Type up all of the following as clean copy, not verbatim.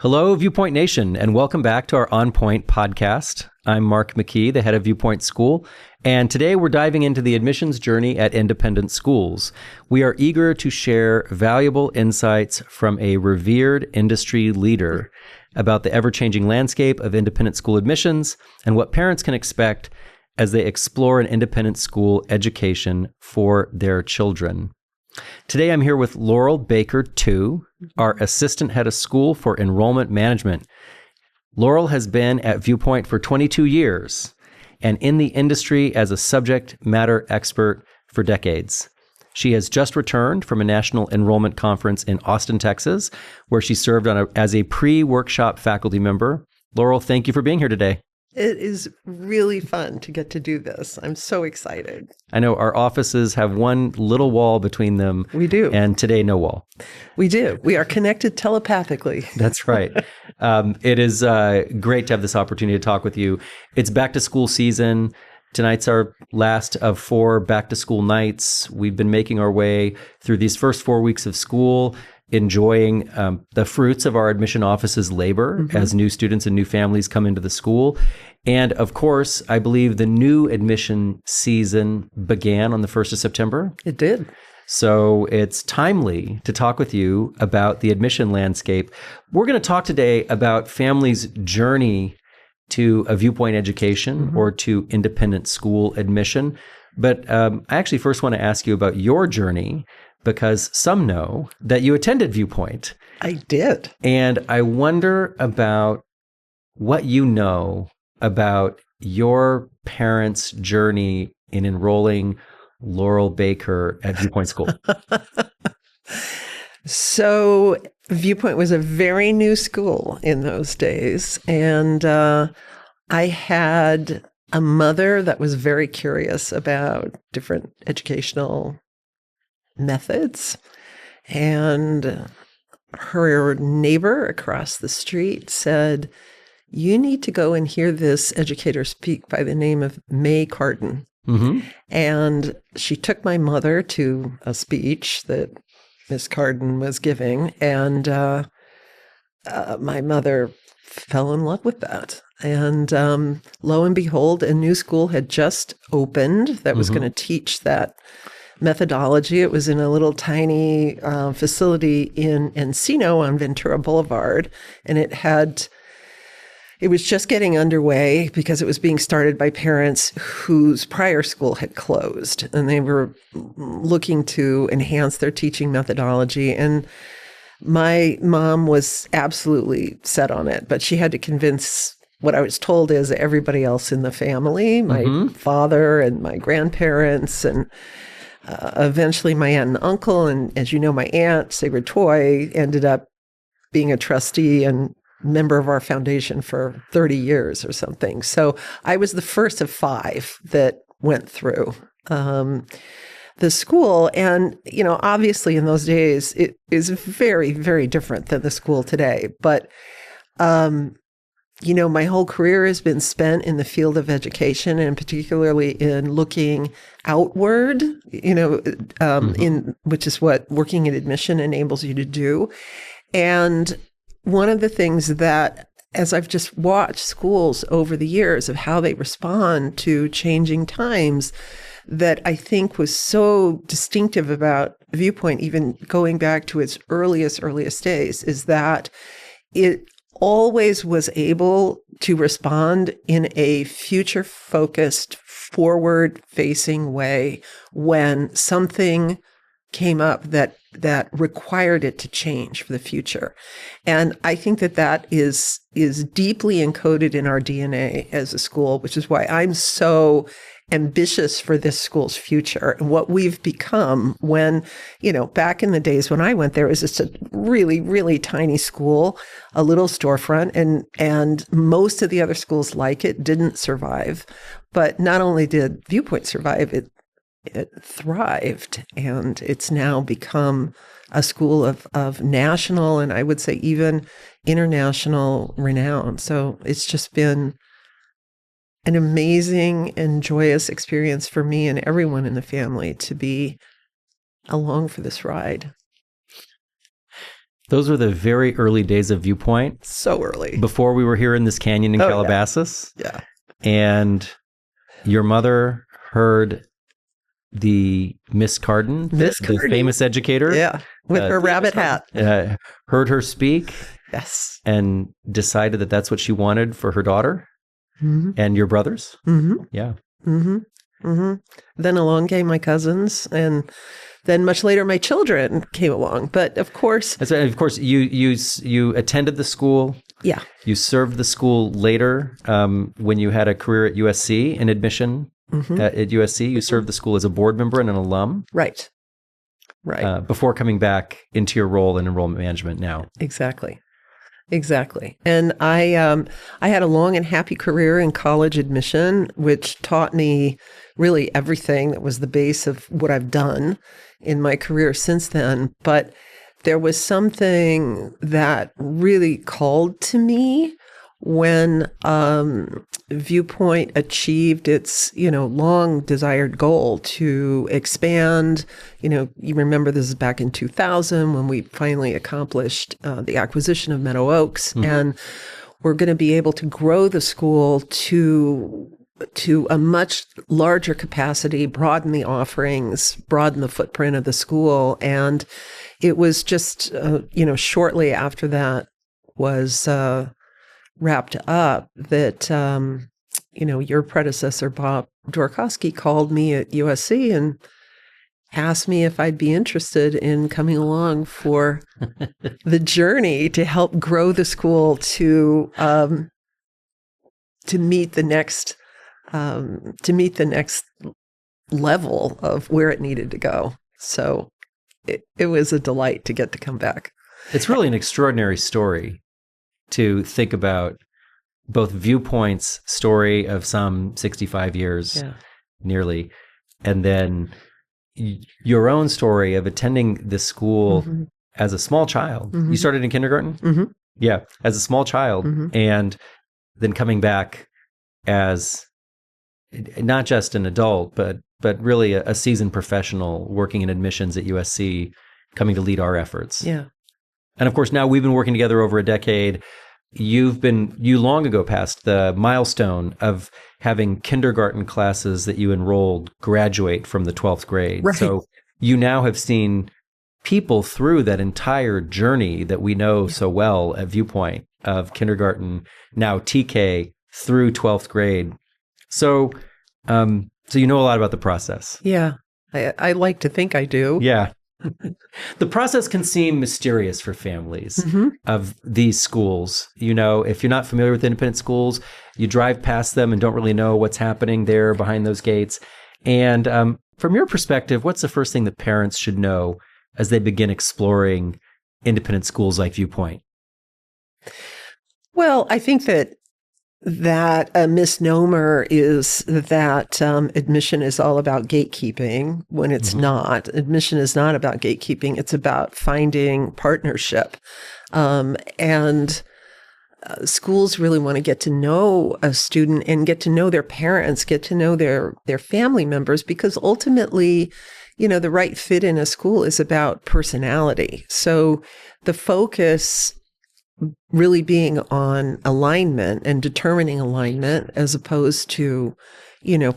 Hello, Viewpoint Nation, and welcome back to our On Point podcast. I'm Mark McKee, the head of Viewpoint School, and today we're diving into the admissions journey at independent schools. We are eager to share valuable insights from a revered industry leader about the ever-changing landscape of independent school admissions and what parents can expect as they explore an independent school education for their children. Today, I'm here with Laurel Baker Tew, our assistant head of school for enrollment management. Laurel has been at Viewpoint for 22 years and in the industry as a subject matter expert for decades. She has just returned from a national enrollment conference in Austin, Texas, where she served as a pre-workshop faculty member. Laurel, thank you for being here today. It is really fun to get to do this. I'm so excited. I know our offices have one little wall between them. We do. And today, no wall. We do. We are connected telepathically. That's right. It is great to have this opportunity to talk with you. It's back to school season. Tonight's our last of 4 back to school nights. We've been making our way through these first 4 weeks of school, enjoying the fruits of our admission office's labor as new students and new families come into the school. And of course, I believe the new admission season began on the 1st of September. It did. So it's timely to talk with you about the admission landscape. We're going to talk today about families' journey to a Viewpoint education or to independent school admission. But I actually first want to ask you about your journey, because some know that you attended Viewpoint. I did. And I wonder about what you know about your parents' journey in enrolling Laurel Baker at Viewpoint School. So Viewpoint was a very new school in those days. And I had a mother that was very curious about different educational methods. And her neighbor across the street said, "You need to go and hear this educator speak by the name of May Carden." And she took my mother to a speech that Miss Carden was giving. And my mother fell in love with that. And lo and behold, a new school had just opened that was going to teach that methodology. It was in a little tiny facility in Encino on Ventura Boulevard, and it was just getting underway because it was being started by parents whose prior school had closed, and they were looking to enhance their teaching methodology. And my mom was absolutely set on it, but she had to convince, what I was told is, everybody else in the family, my father and my grandparents, and eventually my aunt and uncle. And as you know, my aunt, Sigrid Toy, ended up being a trustee and member of our foundation for 30 years or something. So I was the first of 5 that went through the school. And, you know, obviously in those days, it is very, very different than the school today. But, you know, my whole career has been spent in the field of education, and particularly in looking outward, you know, which is what working in admission enables you to do. And one of the things that, as I've just watched schools over the years of how they respond to changing times, that I think was so distinctive about Viewpoint, even going back to its earliest days, is that it always was able to respond in a future-focused, forward-facing way when something came up that required it to change for the future. And I think that is deeply encoded in our DNA as a school, which is why I'm so ambitious for this school's future and what we've become. When, you know, back in the days when I went there, it was just a really, really tiny school, a little storefront, and most of the other schools like it didn't survive. But not only did Viewpoint survive, it thrived, and it's now become a school of national, and I would say even international renown. So it's just been an amazing and joyous experience for me and everyone in the family to be along for this ride. Those were the very early days of Viewpoint. So early. Before we were here in this canyon in Calabasas. Yeah. And your mother heard the Miss Carden, the famous educator. Yeah, with her rabbit hat. Heard her speak. Yes. And decided that that's what she wanted for her daughter and your brothers. Yeah. Then along came my cousins, and then much later my children came along. But of course, you attended the school. Yeah. You served the school later when you had a career at USC in admission. At USC, you served the school as a board member and an alum. Right. Before coming back into your role in enrollment management now. Exactly. And I had a long and happy career in college admission, which taught me really everything that was the base of what I've done in my career since then. But there was something that really called to me when Viewpoint achieved its, long desired goal to expand. You remember this is back in 2000 when we finally accomplished the acquisition of Meadow Oaks, and we're going to be able to grow the school to a much larger capacity, broaden the offerings, broaden the footprint of the school. And it was just, shortly after that was wrapped up that, your predecessor, Bob Dworkowski, called me at USC and asked me if I'd be interested in coming along for the journey to help grow the school to meet the next level of where it needed to go. So it was a delight to get to come back. It's really an extraordinary story to think about, both Viewpoint's story of some 65 years, nearly, and then your own story of attending this school as a small child. You started in kindergarten? Yeah, as a small child, and then coming back as not just an adult, but really a seasoned professional working in admissions at USC, coming to lead our efforts. Yeah. And of course, now we've been working together over a decade. You long ago passed the milestone of having kindergarten classes that you enrolled graduate from the 12th grade. Right. So you now have seen people through that entire journey that we know so well at Viewpoint of kindergarten, now TK through 12th grade. So you know a lot about the process. Yeah. I like to think I do. Yeah. The process can seem mysterious for families of these schools. If you're not familiar with independent schools, you drive past them and don't really know what's happening there behind those gates. And from your perspective, what's the first thing that parents should know as they begin exploring independent schools like Viewpoint? Well, I think that a misnomer is that admission is all about gatekeeping when it's not. Admission is not about gatekeeping. It's about finding partnership. And schools really want to get to know a student and get to know their parents, get to know their family members, because ultimately, the right fit in a school is about personality. So the focus really being on alignment and determining alignment as opposed to,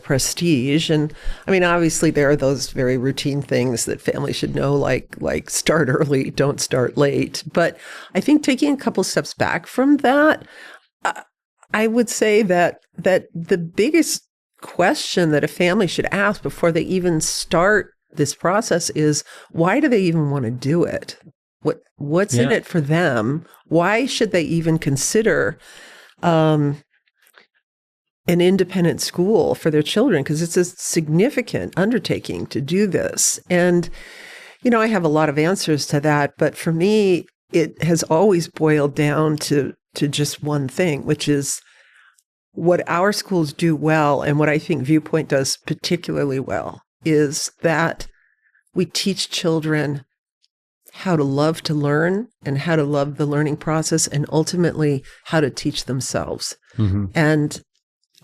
prestige. And I mean, obviously there are those very routine things that families should know, like start early, don't start late. But I think taking a couple steps back from that, I would say that the biggest question that a family should ask before they even start this process is, why do they even want to do it? What's in it for them? Why should they even consider an independent school for their children? Because it's a significant undertaking to do this. And, I have a lot of answers to that. But for me, it has always boiled down to just one thing, which is what our schools do well, and what I think Viewpoint does particularly well, is that we teach children how to love to learn and how to love the learning process, and ultimately how to teach themselves. And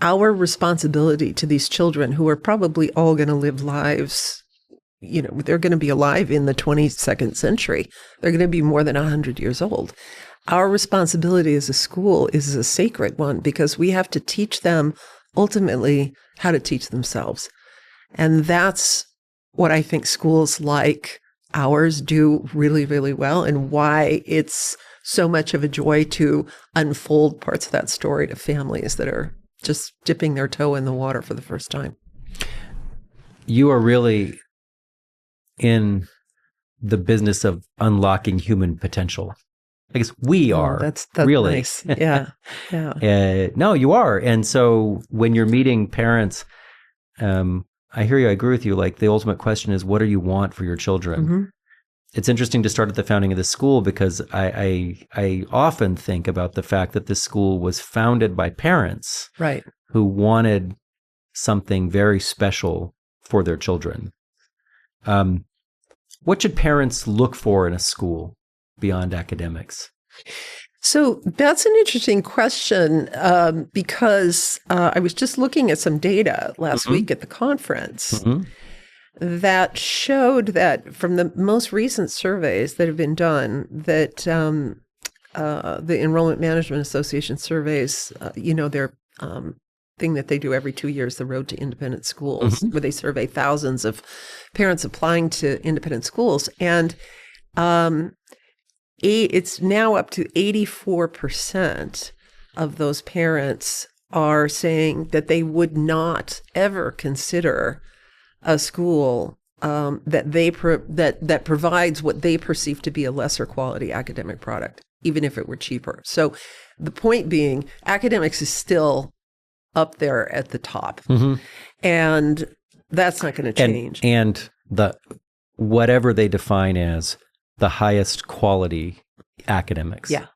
our responsibility to these children, who are probably all going to live lives, they're going to be alive in the 22nd century. They're going to be more than 100 years old. Our responsibility as a school is a sacred one because we have to teach them ultimately how to teach themselves. And that's what I think schools like ours do really, really well, and why it's so much of a joy to unfold parts of that story to families that are just dipping their toe in the water for the first time. You are really in the business of unlocking human potential. I guess we are. That's really nice. Yeah. Yeah. No, you are. And so when you're meeting parents, I hear you. I agree with you. Like the ultimate question is, what do you want for your children? Mm-hmm. It's interesting to start at the founding of the school because I often think about the fact that this school was founded by parents Right. who wanted something very special for their children. What should parents look for in a school beyond academics? So that's an interesting question because I was just looking at some data last week at the conference that showed that from the most recent surveys that have been done, that the Enrollment Management Association surveys, their thing that they do every 2 years, the Road to Independent Schools, where they survey thousands of parents applying to independent schools. And it's now up to 84% of those parents are saying that they would not ever consider a school that provides what they perceive to be a lesser quality academic product, even if it were cheaper. So the point being, academics is still up there at the top, and that's not going to change. And the whatever they define as the highest quality academics. Yeah.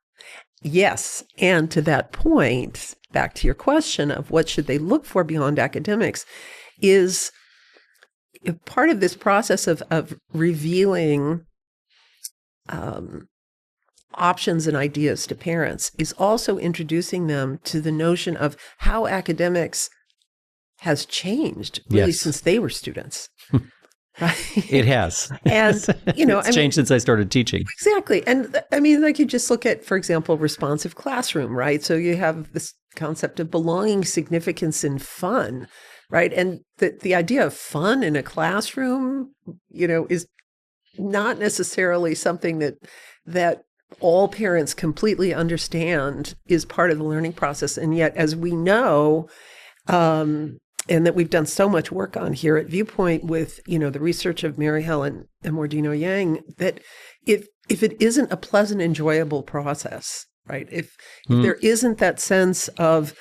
Yes. And to that point, back to your question of what should they look for beyond academics, is part of this process of revealing options and ideas to parents is also introducing them to the notion of how academics has changed really since they were students. Right? It has. And, it's changed since I started teaching. Exactly. And I mean, like you just look at, for example, responsive classroom, right? So you have this concept of belonging, significance, and fun, right? And the idea of fun in a classroom, is not necessarily something that all parents completely understand is part of the learning process. And yet, as we know, and that we've done so much work on here at Viewpoint with, the research of Mary Helen and Mordino Yang, that if it isn't a pleasant, enjoyable process, right? If there isn't that sense of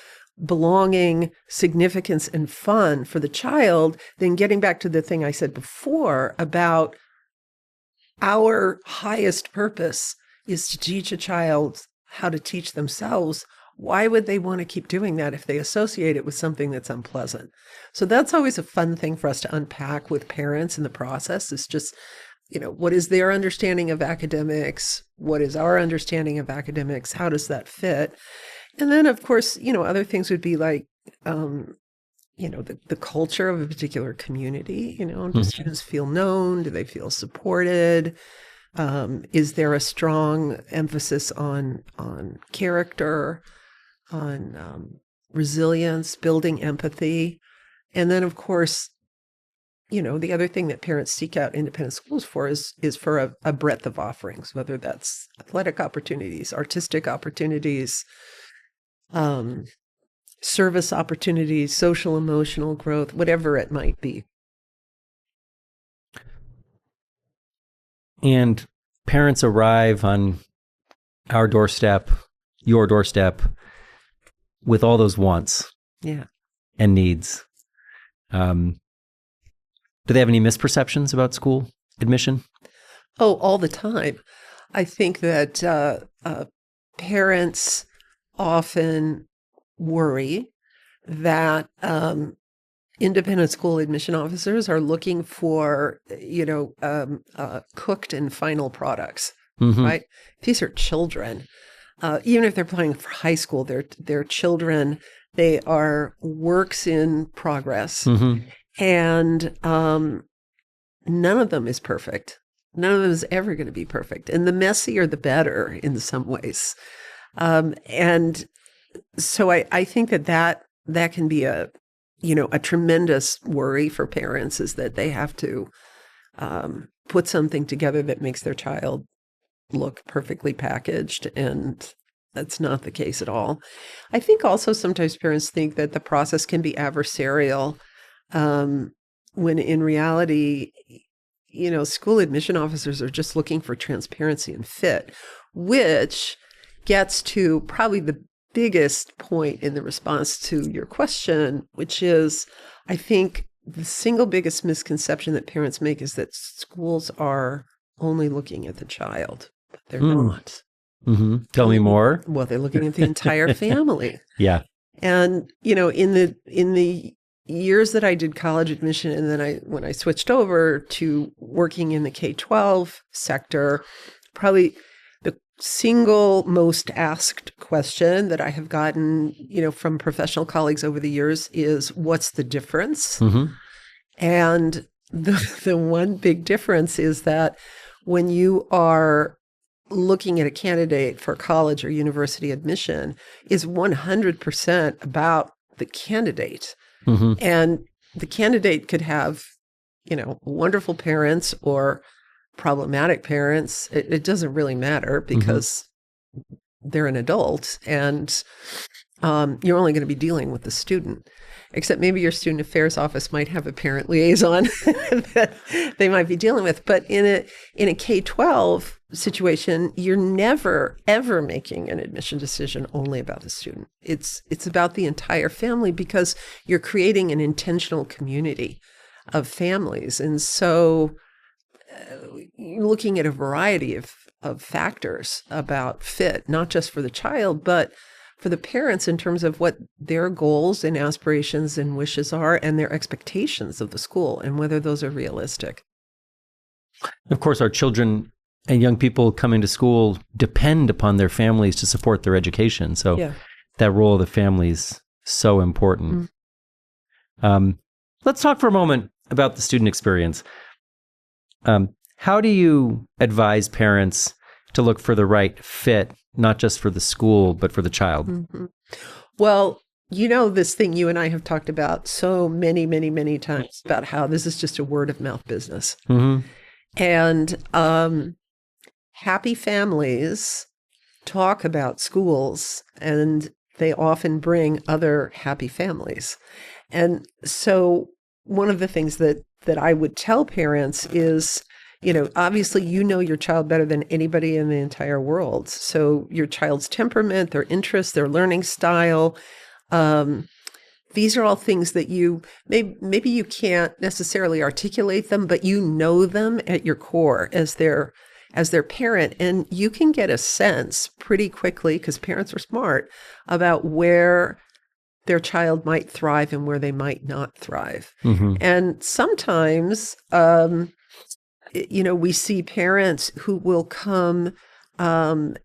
belonging, significance, and fun for the child, then getting back to the thing I said before about our highest purpose is to teach a child how to teach themselves. Why would they want to keep doing that if they associate it with something that's unpleasant? So that's always a fun thing for us to unpack with parents in the process. Is just, what is their understanding of academics? What is our understanding of academics? How does that fit? And then, of course, other things would be like, the culture of a particular community. Do students feel known? Do they feel supported? Is there a strong emphasis on character? On resilience, building empathy. And then, of course, the other thing that parents seek out independent schools for is for a breadth of offerings, whether that's athletic opportunities, artistic opportunities, service opportunities, social, emotional growth, whatever it might be. And parents arrive on our doorstep, your doorstep, with all those wants and needs. Do they have any misperceptions about school admission? Oh, all the time. I think that parents often worry that independent school admission officers are looking for, cooked and final products, right? These are children. Even if they're applying for high school, they're children. They are works in progress. And none of them is perfect. None of them is ever going to be perfect. And the messier, the better in some ways. And so I think that can be a tremendous worry for parents, is that they have to put something together that makes their child look perfectly packaged. And that's not the case at all. I think also sometimes parents think that the process can be adversarial, when in reality, school admission officers are just looking for transparency and fit, which gets to probably the biggest point in the response to your question, which is, I think the single biggest misconception that parents make is that schools are only looking at the child. But they're not. Mm-hmm. Tell me more. Well, they're looking at the entire family. Yeah. And, in the years that I did college admission, and then when I switched over to working in the K-12 sector, probably the single most asked question that I have gotten, from professional colleagues over the years is, what's the difference? Mm-hmm. And the one big difference is that when you are looking at a candidate for college or university admission, is 100% about the candidate. Mm-hmm. And the candidate could have, wonderful parents or problematic parents. It doesn't really matter, because they're an adult, and you're only going to be dealing with the student. Except maybe your student affairs office might have a parent liaison that they might be dealing with. But in a K-12 situation, you're never, ever making an admission decision only about the student. It's about the entire family, because you're creating an intentional community of families. And so you're looking at a variety of factors about fit, not just for the child, but for the parents in terms of what their goals and aspirations and wishes are, and their expectations of the school, and whether those are realistic. Of course, our children and young people coming to school depend upon their families to support their education. So that role of the family is so important. Let's talk for a moment about the student experience. How do you advise parents to look for the right fit, not just for the school, but for the child? Mm-hmm. Well, this thing you and I have talked about so many, many, many times, about how this is just a word of mouth business. Mm-hmm. And happy families talk about schools, and they often bring other happy families. And so one of the things that I would tell parents is, obviously, your child better than anybody in the entire world. So your child's temperament, their interests, their learning style, these are all things that maybe you can't necessarily articulate them, but you know them at your core as their parent. And you can get a sense pretty quickly, because parents are smart, about where their child might thrive and where they might not thrive. Mm-hmm. And sometimes, we see parents who will come and,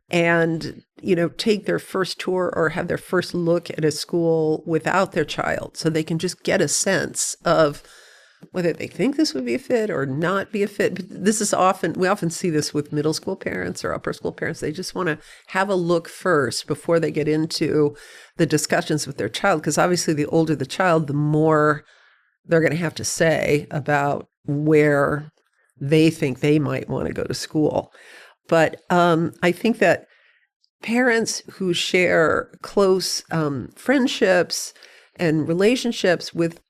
take their first tour or have their first look at a school without their child, so they can just get a sense of whether they think this would be a fit or not be a fit. But we often see this with middle school parents or upper school parents. They just want to have a look first before they get into the discussions with their child, because obviously the older the child, the more they're going to have to say about where they think they might want to go to school. But I think that parents who share close friendships and relationships with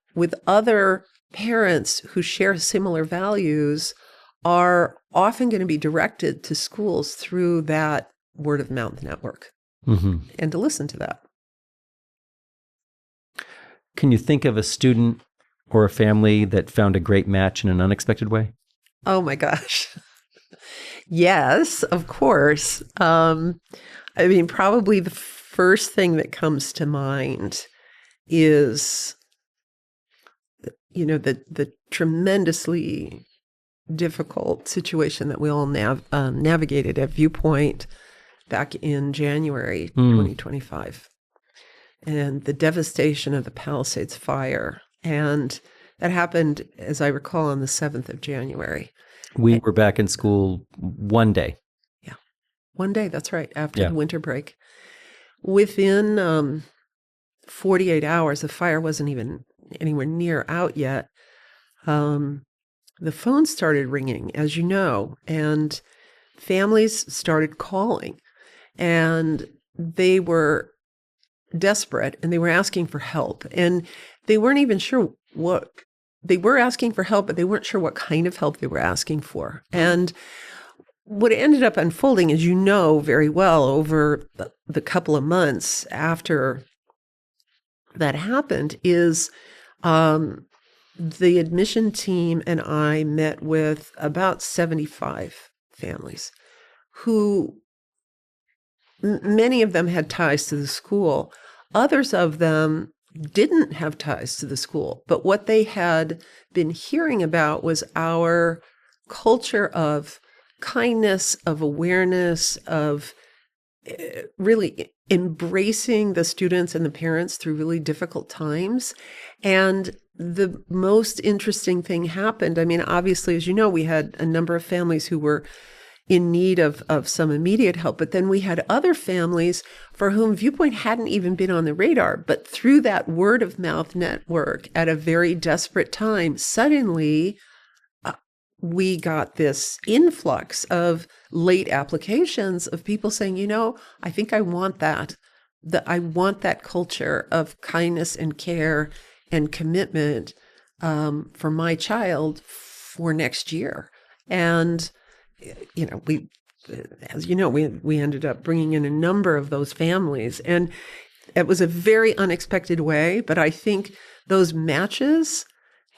other parents who share similar values are often going to be directed to schools through that word of mouth network, and to listen to that. Can you think of a student or a family that found a great match in an unexpected way? Oh my gosh. Yes, of course. Probably the first thing that comes to mind is, the tremendously difficult situation that we all navigated at Viewpoint back in January 2025, and the devastation of the Palisades fire, and That happened, as I recall, on the 7th of January. We were back in school one day. Yeah, one day, that's right, after Yeah. the winter break. Within 48 hours, the fire wasn't even anywhere near out yet. The phone started ringing, as you know, and families started calling, and they were desperate, and they were asking for help, and they weren't even sure what they were asking for help, but they weren't sure what kind of help they were asking for. And what ended up unfolding, as you know very well, over the couple of months after that happened, is the admission team and I met with about 75 families who, many of them had ties to the school. Others of them didn't have ties to the school, but what they had been hearing about was our culture of kindness, of awareness, of really embracing the students and the parents through really difficult times. And the most interesting thing happened. I mean, obviously, as you know, we had a number of families who were in need of some immediate help, but then we had other families for whom Viewpoint hadn't even been on the radar. But through that word of mouth network at a very desperate time, suddenly we got this influx of late applications of people saying, you know, I think I want that. I want that culture of kindness and care and commitment for my child for next year. And, you know, as you know, we ended up bringing in a number of those families. And it was a very unexpected way, but I think those matches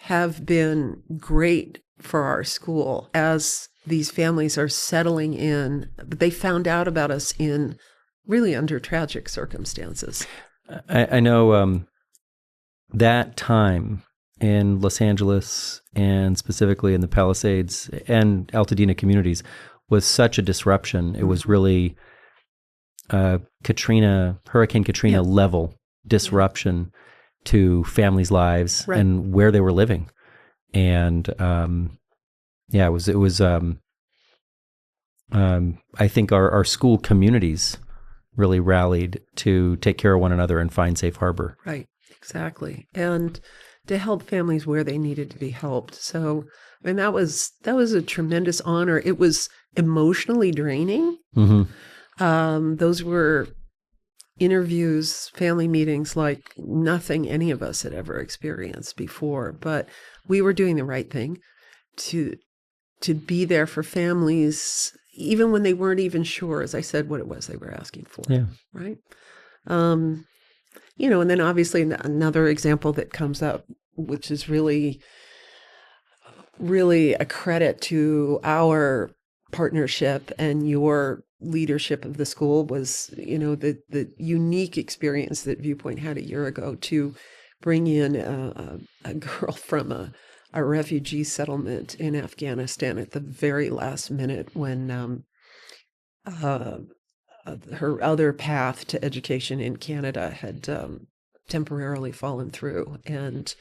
have been great for our school as these families are settling in. They found out about us in really under tragic circumstances. I know that time in Los Angeles and specifically in the Palisades and Altadena communities was such a disruption. It was really Hurricane Katrina level disruption to families' lives and where they were living. And it was I think our school communities really rallied to take care of one another and find safe harbor. Right, exactly. And to help families where they needed to be helped. So, I mean, that was a tremendous honor. It was emotionally draining. Mm-hmm. Those were interviews, family meetings like nothing any of us had ever experienced before. But we were doing the right thing to be there for families, even when they weren't even sure, as I said, what it was they were asking for. Yeah. Right. You know, and then obviously another example that comes up, which is really, really a credit to our partnership and your leadership of the school, was, you know, the unique experience that Viewpoint had a year ago to bring in a girl from a refugee settlement in Afghanistan at the very last minute when her other path to education in Canada had temporarily fallen through. And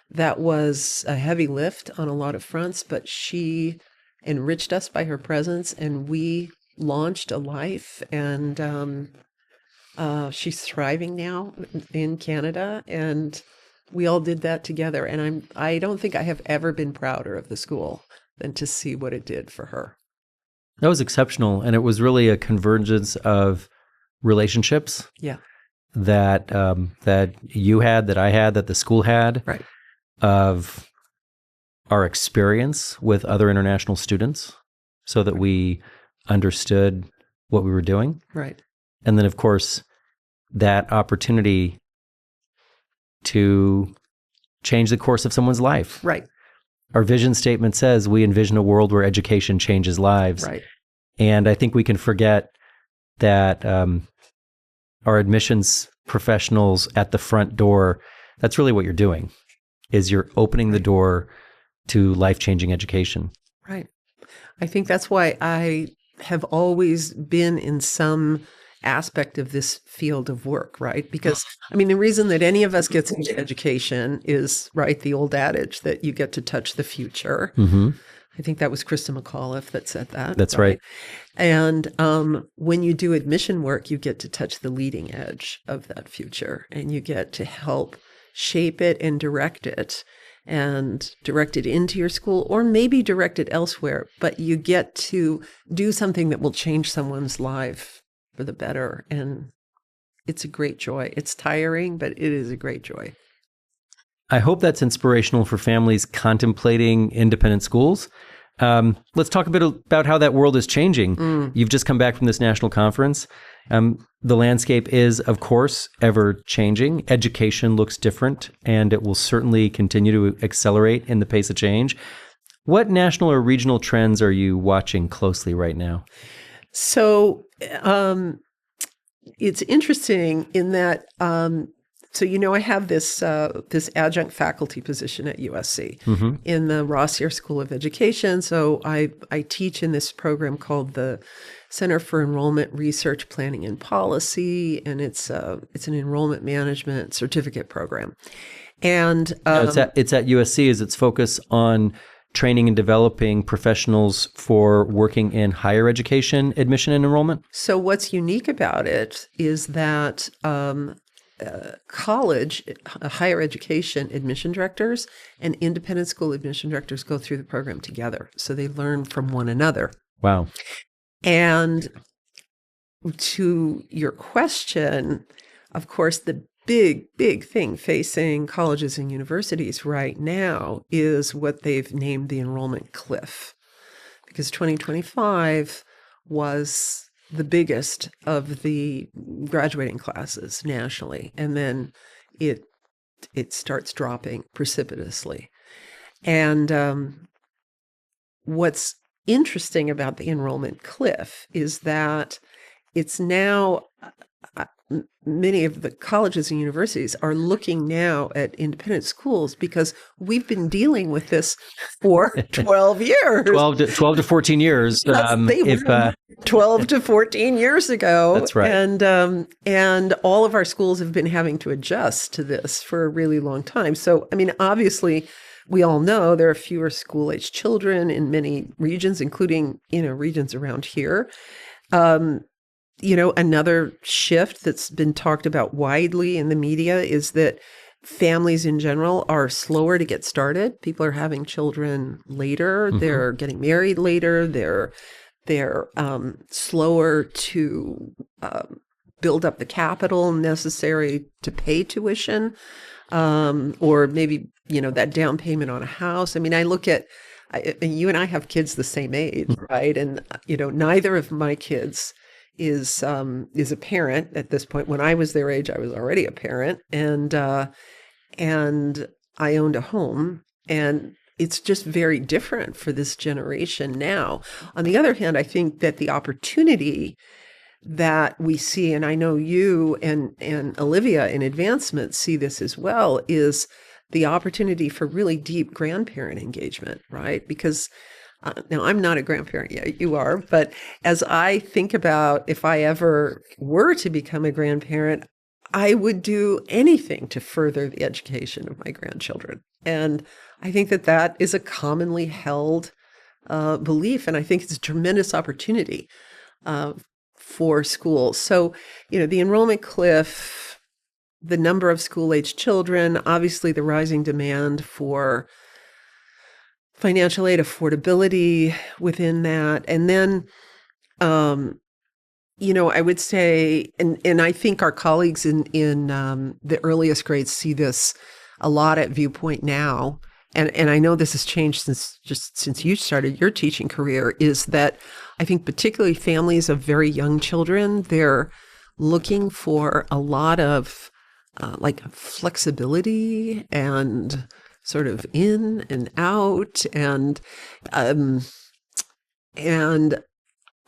that was a heavy lift on a lot of fronts, but she enriched us by her presence, and we launched a life, and she's thriving now in Canada, and we all did that together. And I don't think I have ever been prouder of the school than to see what it did for her. That was exceptional. And it was really a convergence of relationships that you had, that I had, that the school had, of our experience with other international students so that we understood what we were doing. Right. And then, of course, that opportunity to change the course of someone's life. Right. Our vision statement says we envision a world where education changes lives. Right. And I think we can forget that our admissions professionals at the front door, that's really what you're doing, is you're opening the door to life-changing education. Right. I think that's why I have always been in some aspect of this field of work, right? Because, I mean, the reason that any of us gets into education is, right, the old adage that you get to touch the future. Mm-hmm. I think that was Krista McAuliffe that said that. That's right. And when you do admission work, you get to touch the leading edge of that future, and you get to help shape it and direct it into your school, or maybe direct it elsewhere. But you get to do something that will change someone's life for the better. And it's a great joy. It's tiring, but it is a great joy. I hope that's inspirational for families contemplating independent schools. Let's talk a bit about how that world is changing. You've just come back from this national conference. The landscape is, of course, ever changing. Education looks different, and it will certainly continue to accelerate in the pace of change. What national or regional trends are you watching closely right now? So it's interesting in that, I have this adjunct faculty position at USC in the Rossier School of Education. So I teach in this program called the Center for Enrollment Research, Planning, and Policy, and it's an enrollment management certificate program. And it's at USC. Is its focus on training and developing professionals for working in higher education admission and enrollment? So what's unique about it is that college, higher education admission directors and independent school admission directors go through the program together. So they learn from one another. Wow. And to your question, of course, the big thing facing colleges and universities right now is what they've named the enrollment cliff, because 2025 was the biggest of the graduating classes nationally, and then it starts dropping precipitously. And what's interesting about the enrollment cliff is that it's now many of the colleges and universities are looking now at independent schools because we've been dealing with this for 12 years. 12 to 14 years. They were 12 to 14 years ago. That's right. And all of our schools have been having to adjust to this for a really long time. So, I mean, obviously, we all know there are fewer school-age children in many regions, including, regions around here. Another shift that's been talked about widely in the media is that families in general are slower to get started. People are having children later. Mm-hmm. They're getting married later. They're slower to build up the capital necessary to pay tuition, or maybe, that down payment on a house. I mean, I look at, you and I have kids the same age, right? And, neither of my kids is a parent at this point. When I was their age, I was already a parent, and I owned a home, and it's just very different for this generation now. On the other hand, I think that the opportunity that we see, and I know you and Olivia in advancement see this as well, is the opportunity for really deep grandparent engagement, right? Because now, I'm not a grandparent yet, you are, but as I think about if I ever were to become a grandparent, I would do anything to further the education of my grandchildren. And I think that is a commonly held belief, and I think it's a tremendous opportunity for schools. So, the enrollment cliff, the number of school-age children, obviously the rising demand for financial aid affordability within that. And then, I would say, and I think our colleagues in the earliest grades see this a lot at Viewpoint now, and I know this has changed since you started your teaching career, is that I think particularly families of very young children, they're looking for a lot of flexibility and sort of in and out, and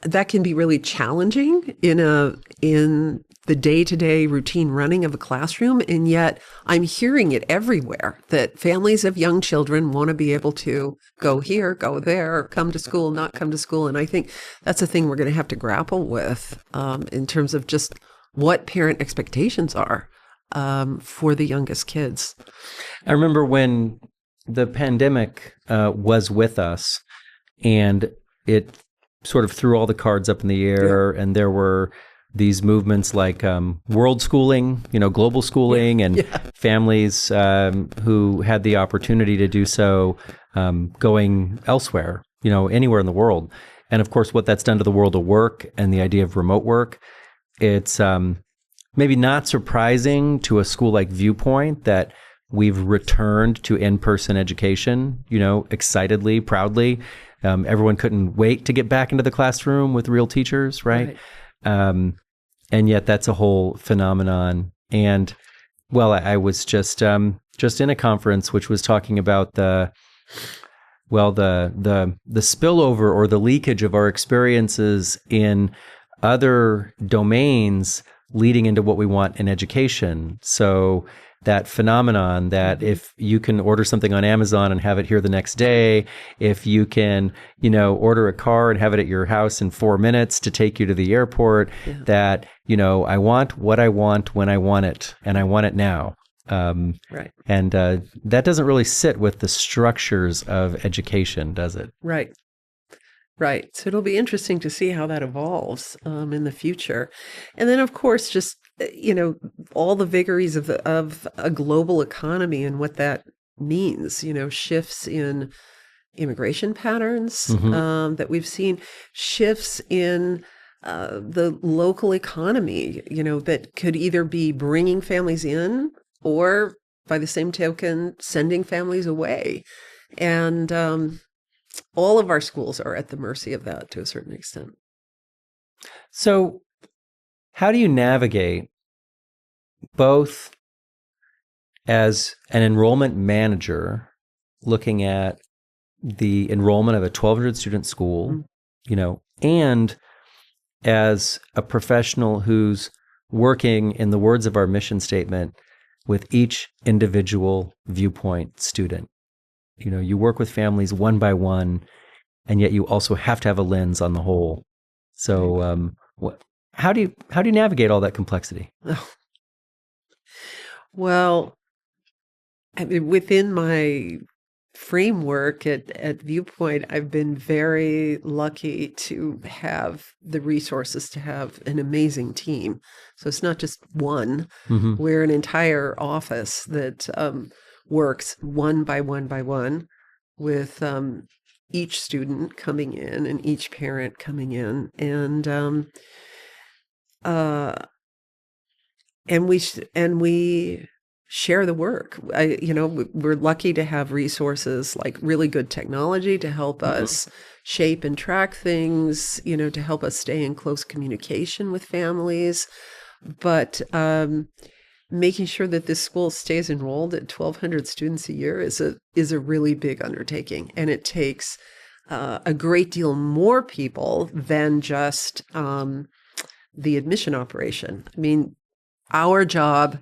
that can be really challenging in the day-to-day routine running of a classroom. And yet I'm hearing it everywhere that families of young children want to be able to go here, go there, come to school, not come to school. And I think that's a thing we're going to have to grapple with in terms of just what parent expectations are for the youngest kids. I remember when the pandemic was with us, and it sort of threw all the cards up in the air, and there were these movements like world schooling, global schooling, and families who had the opportunity to do so going elsewhere, anywhere in the world. And of course, what that's done to the world of work and the idea of remote work, it's maybe not surprising to a school like Viewpoint that we've returned to in-person education, excitedly, proudly. Everyone couldn't wait to get back into the classroom with real teachers, right? And yet that's a whole phenomenon. And well, I was just in a conference which was talking about the spillover or the leakage of our experiences in other domains leading into what we want in education. So that phenomenon that if you can order something on Amazon and have it here the next day, if you can, order a car and have it at your house in 4 minutes to take you to the airport, that, I want what I want when I want it, and I want it now. Right. And that doesn't really sit with the structures of education, does it? Right. Right. So it'll be interesting to see how that evolves in the future. And then, of course, just, all the vagaries of a global economy and what that means, shifts in immigration patterns that we've seen, shifts in the local economy, that could either be bringing families in or, by the same token, sending families away. And all of our schools are at the mercy of that to a certain extent. So how do you navigate both as an enrollment manager looking at the enrollment of a 1,200 student school, and as a professional who's working, in the words of our mission statement, with each individual Viewpoint student? You work with families one by one, and yet you also have to have a lens on the whole. So, how do you navigate all that complexity? Well, I mean, within my framework at Viewpoint, I've been very lucky to have the resources to have an amazing team. So it's not just one. We're an entire office that works one by one with each student coming in and each parent coming in, and we share the work. We're lucky to have resources like really good technology to help us shape and track things, to help us stay in close communication with families. But making sure that this school stays enrolled at 1,200 students a year is a really big undertaking, and it takes a great deal more people than just the admission operation. I mean, our job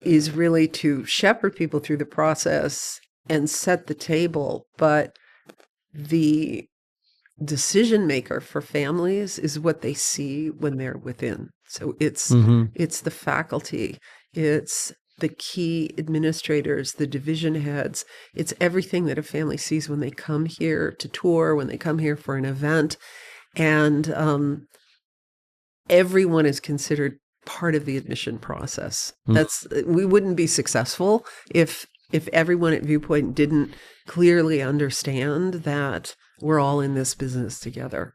is really to shepherd people through the process and set the table, but the decision maker for families is what they see when they're within. So it's the faculty, it's the key administrators, the division heads. It's everything that a family sees when they come here to tour, when they come here for an event. And everyone is considered part of the admission process. We wouldn't be successful if everyone at Viewpoint didn't clearly understand that we're all in this business together.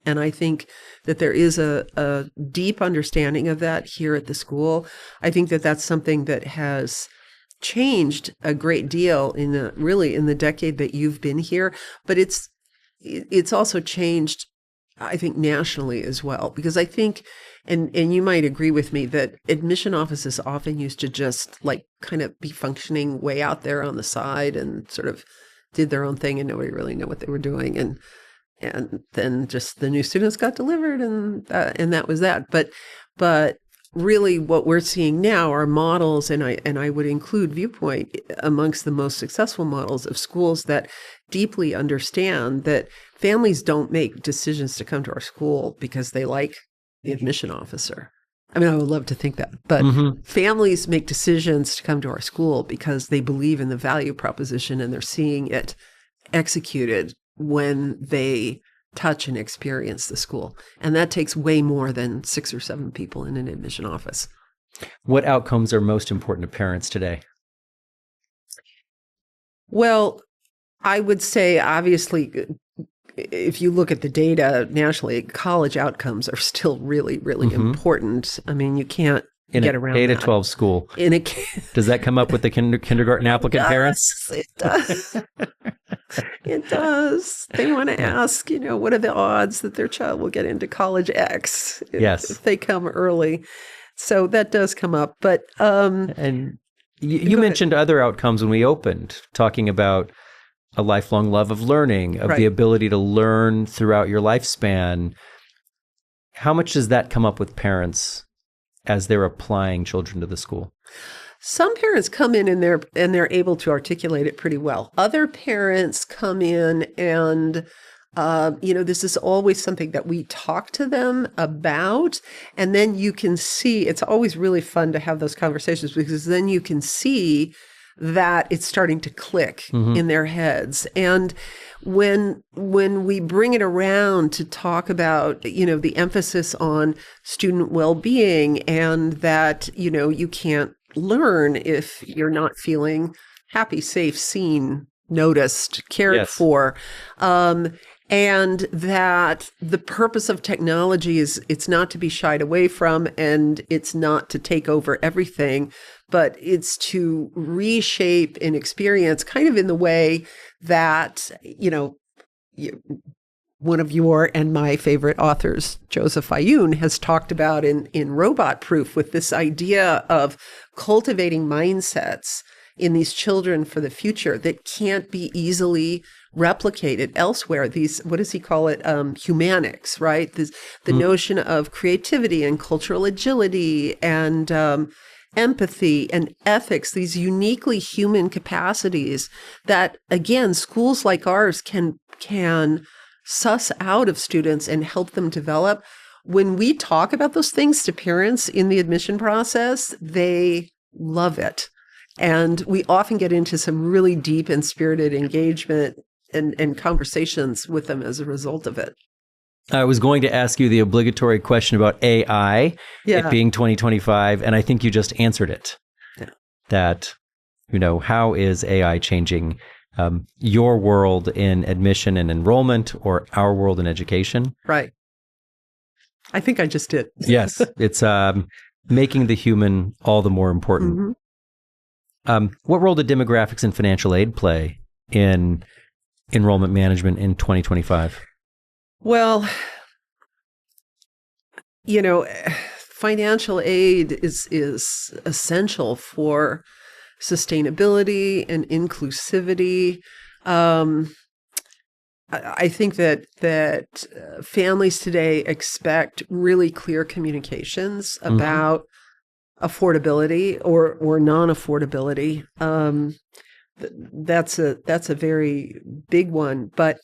And I think that there is a deep understanding of that here at the school. I think that that's something that has changed a great deal in the decade that you've been here. But it's also changed, I think, nationally as well, because I think, and you might agree with me, that admission offices often used to just kind of be functioning way out there on the side and sort of did their own thing and nobody really knew what they were doing. And and then just the new students got delivered, and that was that. But really, what we're seeing now are models, and I would include Viewpoint amongst the most successful models of schools that deeply understand that families don't make decisions to come to our school because they like the admission officer. I mean, I would love to think that, but families make decisions to come to our school because they believe in the value proposition and they're seeing it executed when they touch and experience the school. And that takes way more than 6 or 7 people in an admission office. What outcomes are most important to parents today? Well, I would say, obviously, if you look at the data nationally, college outcomes are still really, really important. I mean, you can't get around K to that. 12 school. Does that come up with the kindergarten applicant parents? It does. It does. They want to ask, what are the odds that their child will get into college X if they come early? So that does come up. But and you mentioned other outcomes when we opened, talking about a lifelong love of learning, of the ability to learn throughout your lifespan. How much does that come up with parents as they're applying children to the school? Some parents come in and they're able to articulate it pretty well. Other parents come in and this is always something that we talk to them about. And then you can see, it's always really fun to have those conversations because then you can see that it's starting to click in their heads. And when we bring it around to talk about, the emphasis on student well-being and that, you can't learn if you're not feeling happy, safe, seen, noticed, cared for. And that the purpose of technology is it's not to be shied away from and it's not to take over everything, but it's to reshape an experience kind of in the way that, one of your and my favorite authors, Joseph Fayun, has talked about in Robot Proof with this idea of cultivating mindsets in these children for the future that can't be easily replicated elsewhere. These, what does he call it? Humanics, right? The notion of creativity and cultural agility and empathy and ethics, these uniquely human capacities that, again, schools like ours can suss out of students and help them develop. When we talk about those things to parents in the admission process, they love it. And we often get into some really deep and spirited engagement and conversations with them as a result of it. I was going to ask you the obligatory question about AI, it being 2025, and I think you just answered it. Yeah. That, how is AI changing your world in admission and enrollment or our world in education? Right. I think I just did. Yes. It's making the human all the more important. What role did demographics and financial aid play in enrollment management in 2025? Well, financial aid is essential for sustainability and inclusivity. I think that families today expect really clear communications about affordability or non-affordability. That's a very big one. But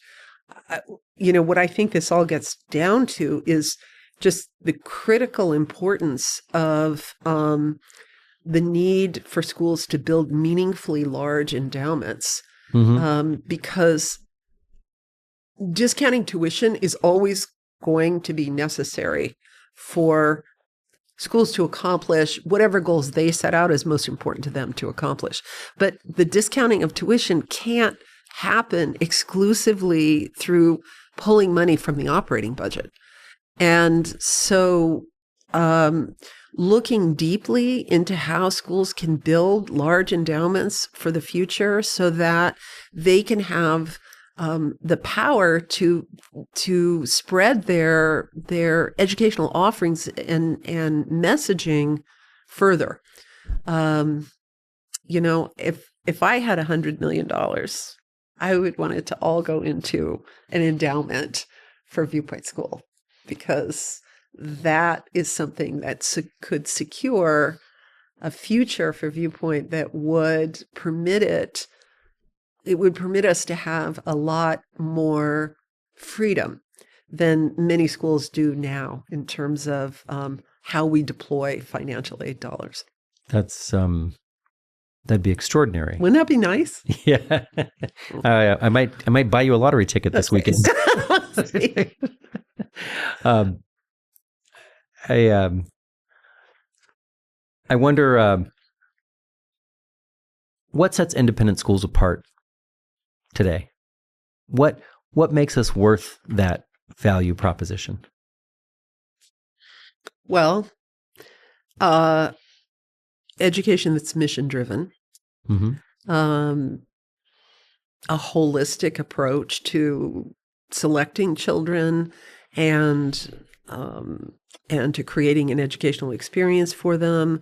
what I think this all gets down to is just the critical importance of the need for schools to build meaningfully large endowments, because discounting tuition is always going to be necessary for schools to accomplish whatever goals they set out as most important to them to accomplish. But the discounting of tuition can't happen exclusively through pulling money from the operating budget. And so looking deeply into how schools can build large endowments for the future so that they can have the power to spread their educational offerings and messaging further. If I had $100 million, I would want it to all go into an endowment for Viewpoint School, because that is something that could secure a future for Viewpoint that would permit it would permit us to have a lot more freedom than many schools do now in terms of how we deploy financial aid dollars. That'd be extraordinary. Wouldn't that be nice? Yeah. I might buy you a lottery ticket this weekend. I wonder what sets independent schools apart today? What makes us worth that value proposition? Well, education that's mission driven, a holistic approach to selecting children and to creating an educational experience for them.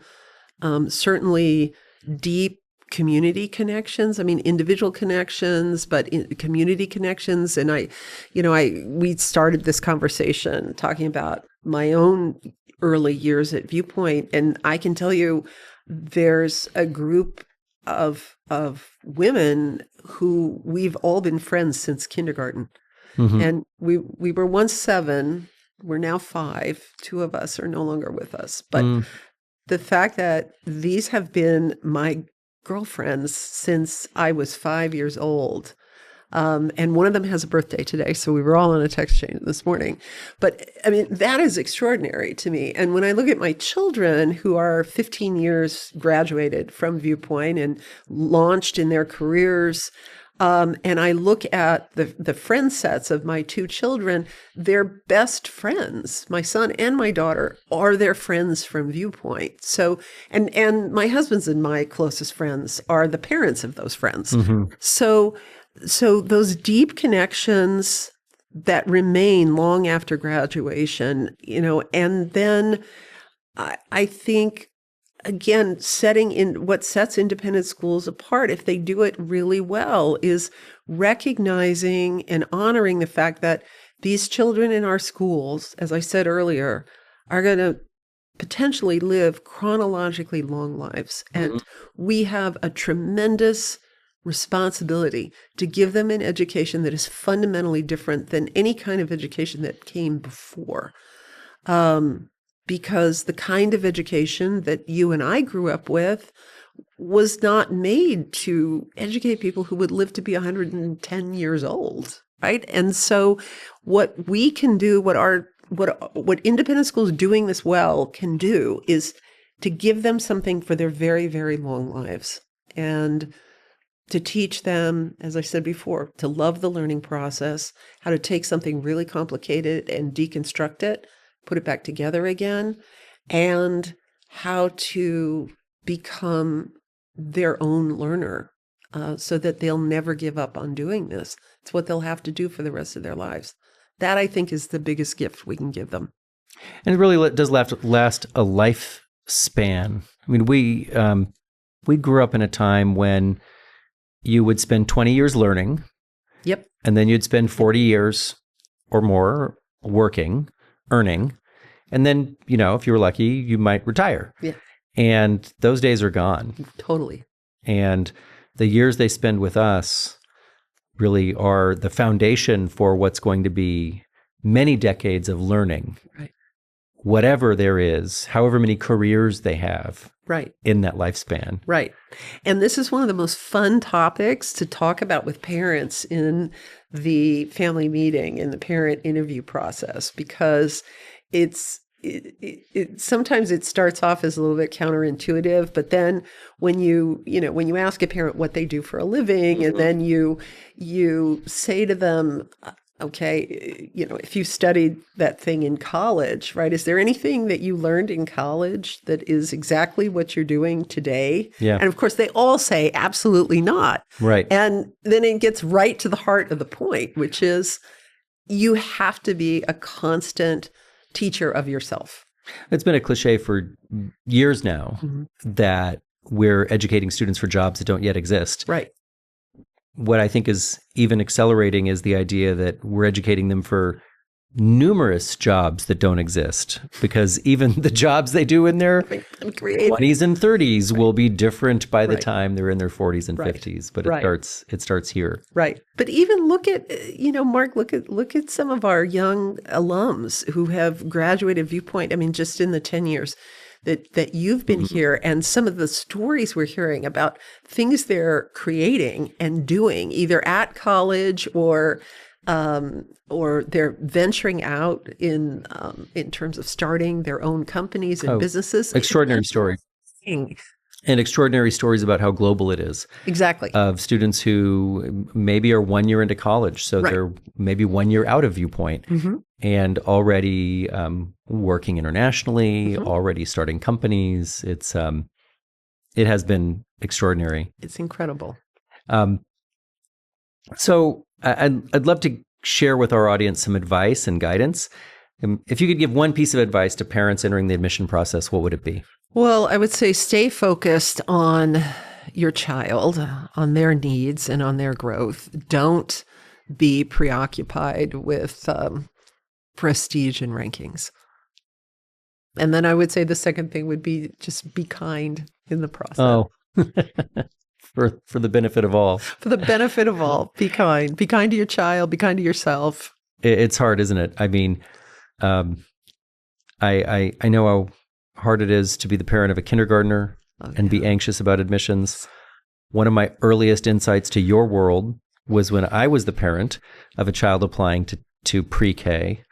Certainly deep community connections. I mean, individual connections, but community connections. And we started this conversation talking about my own early years at Viewpoint, and I can tell you, there's a group of women who we've all been friends since kindergarten, and we were once 7. We're now 5. 2 of us are no longer with us, but the fact that these have been my girlfriends since I was 5 years old. And one of them has a birthday today, so we were all on a text chain this morning. But I mean, that is extraordinary to me. And when I look at my children who are 15 years graduated from Viewpoint and launched in their careers, and I look at the friend sets of my 2 children, their best friends, my son and my daughter, are their friends from Viewpoint. So, and my husband's and my closest friends are the parents of those friends. So those deep connections that remain long after graduation, and then I think, again, what sets independent schools apart, if they do it really well, is recognizing and honoring the fact that these children in our schools, as I said earlier, are going to potentially live chronologically long lives. And we have a tremendous responsibility to give them an education that is fundamentally different than any kind of education that came before. Because the kind of education that you and I grew up with was not made to educate people who would live to be 110 years old, right? And so what we can do, what independent schools doing this well can do, is to give them something for their very, very long lives, and to teach them, as I said before, to love the learning process, how to take something really complicated and deconstruct it, put it back together again, and how to become their own learner, so that they'll never give up on doing this. It's what they'll have to do for the rest of their lives. That, I think, is the biggest gift we can give them. And it really does last a lifespan. I mean, we grew up in a time when you would spend 20 years learning. Yep. And then you'd spend 40 years or more working, earning. And then, if you were lucky, you might retire. Yeah. And those days are gone. Totally. And the years they spend with us really are the foundation for what's going to be many decades of learning. Right. Whatever there is, however many careers they have. Right. In that lifespan. Right. And this is one of the most fun topics to talk about with parents in the family meeting, in the parent interview process, because sometimes it starts off as a little bit counterintuitive, but then when you ask a parent what they do for a living, and then you say to them, okay, if you studied that thing in college, right? Is there anything that you learned in college that is exactly what you're doing today? Yeah. And of course, they all say absolutely not. Right. And then it gets right to the heart of the point, which is you have to be a constant teacher of yourself. It's been a cliche for years now that we're educating students for jobs that don't yet exist. Right. what I think is even accelerating is the idea that we're educating them for numerous jobs that don't exist, because even the jobs they do in their 20s and 30s will be different by the time they're in their 40s and 50s. But it starts here. Right. But even look at, Mark, look at some of our young alums who have graduated Viewpoint. I mean, just in the 10 years that you've been here, and some of the stories we're hearing about things they're creating and doing either at college or they're venturing out in terms of starting their own companies and businesses. Extraordinary story. And extraordinary stories about how global it is. Exactly. Of students who maybe are 1 year into college, so they're maybe 1 year out of Viewpoint, and already working internationally, already starting companies. It has been extraordinary. It's incredible. So I'd love to share with our audience some advice and guidance. If you could give one piece of advice to parents entering the admission process, what would it be? Well, I would say stay focused on your child, on their needs and on their growth. Don't be preoccupied with prestige and rankings. And then I would say the second thing would be just be kind in the process. Oh, for the benefit of all. For the benefit of all, be kind. Be kind to your child. Be kind to yourself. It's hard, isn't it? I mean, I know how hard it is to be the parent of a kindergartner and be anxious about admissions. One of my earliest insights to your world was when I was the parent of a child applying to pre-K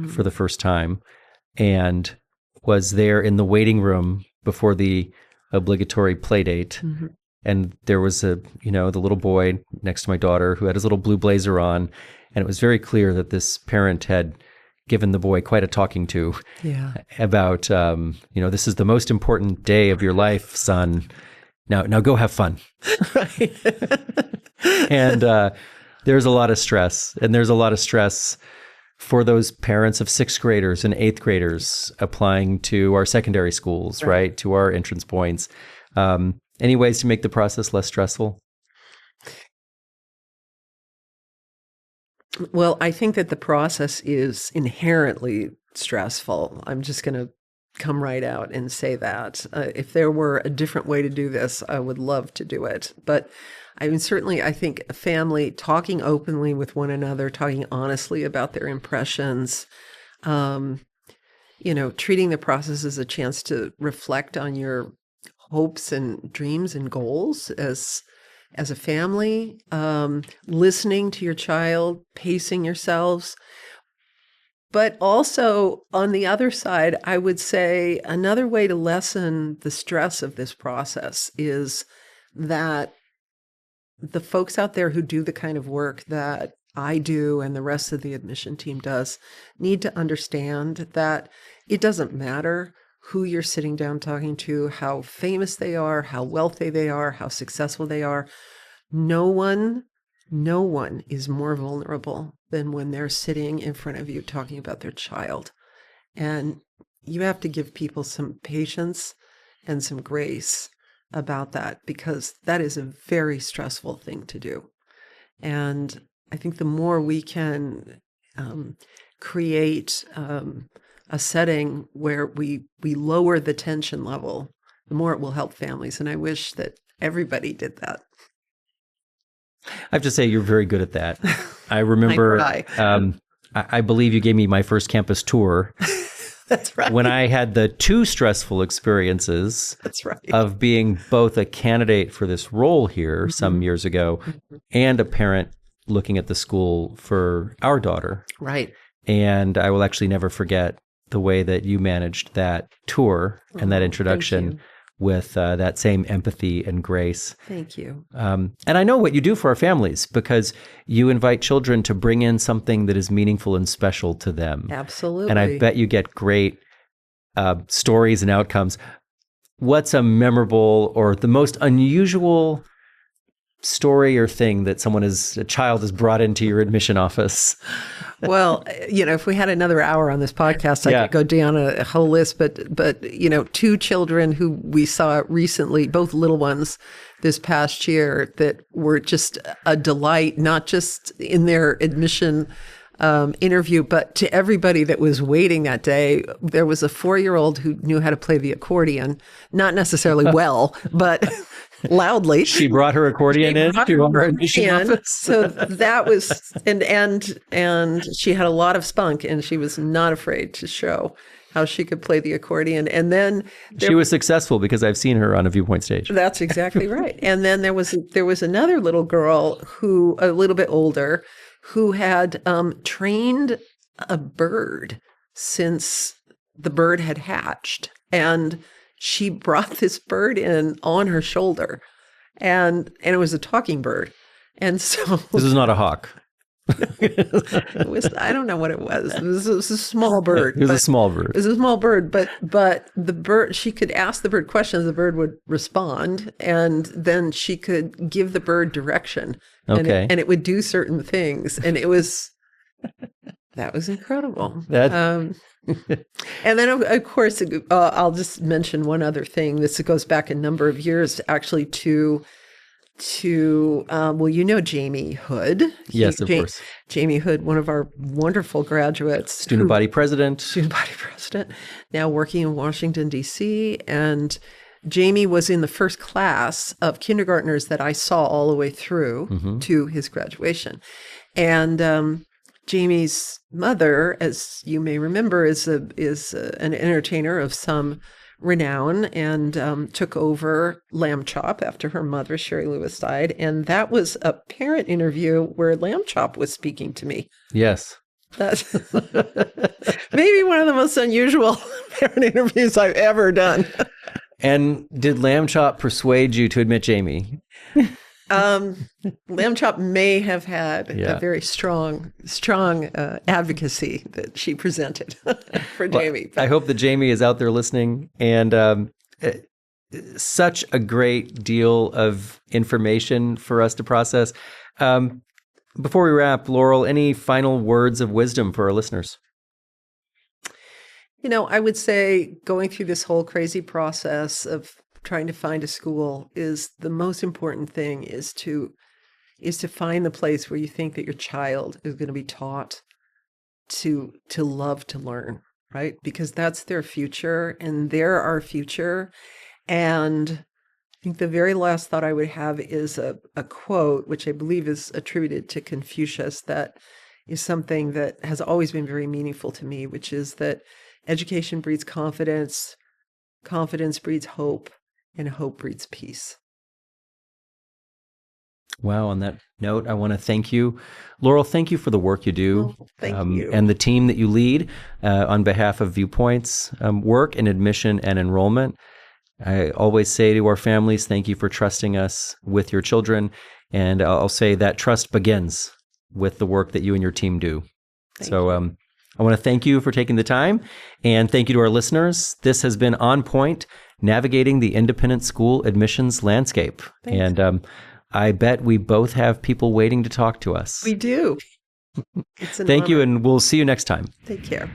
for the first time, and was there in the waiting room before the obligatory play date. And there was the little boy next to my daughter who had his little blue blazer on. And it was very clear that this parent had given the boy quite a talking to about, this is the most important day of your life, son. Now go have fun. Right. And there's a lot of stress. And there's a lot of stress for those parents of 6th graders and 8th graders applying to our secondary schools, right? To our entrance points. Any ways to make the process less stressful? Well, I think that the process is inherently stressful. I'm just going to come right out and say that. If there were a different way to do this, I would love to do it. But I mean, certainly, I think a family talking openly with one another, talking honestly about their impressions, treating the process as a chance to reflect on your hopes and dreams and goals as a family, listening to your child, pacing yourselves. But also on the other side, I would say another way to lessen the stress of this process is that the folks out there who do the kind of work that I do and the rest of the admission team does need to understand that it doesn't matter who you're sitting down talking to, how famous they are, how wealthy they are, how successful they are. No one is more vulnerable than when they're sitting in front of you talking about their child. And you have to give people some patience and some grace about that, because that is a very stressful thing to do. And I think the more we can create a setting where we lower the tension level, the more it will help families. And I wish that everybody did that. I have to say, you're very good at that. I remember, I believe you gave me my first campus tour. That's right. When I had the two stressful experiences of being both a candidate for this role here some years ago and a parent looking at the school for our daughter. Right. And I will actually never forget the way that you managed that tour and that introduction with that same empathy and grace. Thank you. And I know what you do for our families, because you invite children to bring in something that is meaningful and special to them. Absolutely. And I bet you get great stories and outcomes. What's a memorable or the most unusual story or thing that a child has brought into your admission office? Well, if we had another hour on this podcast, I could go down a whole list. But two children who we saw recently, both little ones, this past year, that were just a delight, not just in their admission interview, but to everybody that was waiting that day. There was a 4-year-old who knew how to play the accordion, not necessarily well, but loudly. She brought her accordion to our admission office. So that was, and she had a lot of spunk, and she was not afraid to show how she could play the accordion. And then she was successful because I've seen her on a Viewpoint stage. That's exactly right. And then there was another little girl who, a little bit older, who had trained a bird since the bird had hatched. And she brought this bird in on her shoulder, and it was a talking bird. And so this is not a hawk. It was, I don't know what it was. It was a small bird. It was a small bird. It was a small bird, but the bird, she could ask the bird questions, the bird would respond, and then she could give the bird direction. Okay. And it would do certain things. And that was incredible. And then, of course, I'll just mention one other thing. This goes back a number of years, actually, to Jamie Hood. Yes, of course. Jamie Hood, one of our wonderful graduates. Student body president, now working in Washington, D.C. And Jamie was in the first class of kindergartners that I saw all the way through to his graduation. And Jamie's mother, as you may remember, is an entertainer of some renown, and took over Lamb Chop after her mother, Sherry Lewis, died. And that was a parent interview where Lamb Chop was speaking to me. Yes. That's maybe one of the most unusual parent interviews I've ever done. And did Lamb Chop persuade you to admit Jamie? Lamb Chop may have had a very strong advocacy that she presented for Jamie. I hope that Jamie is out there listening, and such a great deal of information for us to process. Before we wrap, Laurel, any final words of wisdom for our listeners? I would say going through this whole crazy process of trying to find a school is the most important thing is to find the place where you think that your child is going to be taught to love to learn, right? Because that's their future and they're our future. And I think the very last thought I would have is a quote, which I believe is attributed to Confucius, that is something that has always been very meaningful to me, which is that education breeds confidence, confidence breeds hope, and hope breeds peace. Wow. On that note, I want to thank you. Laurel, thank you for the work you do. Thank you. And the team that you lead on behalf of Viewpoint's work in admission and enrollment. I always say to our families, thank you for trusting us with your children. And I'll say that trust begins with the work that you and your team do. Thank you. I want to thank you for taking the time, and thank you to our listeners. This has been On Point, navigating the independent school admissions landscape. Thanks. And I bet we both have people waiting to talk to us. We do. Thank you, and we'll see you next time. Take care.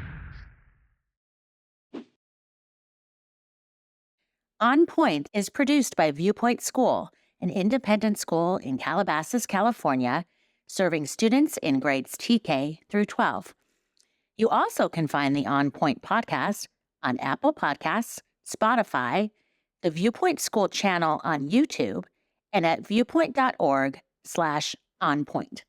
On Point is produced by Viewpoint School, an independent school in Calabasas, California, serving students in grades TK through 12. You also can find the On Point podcast on Apple Podcasts, Spotify, the Viewpoint School channel on YouTube, and at viewpoint.org/onpoint.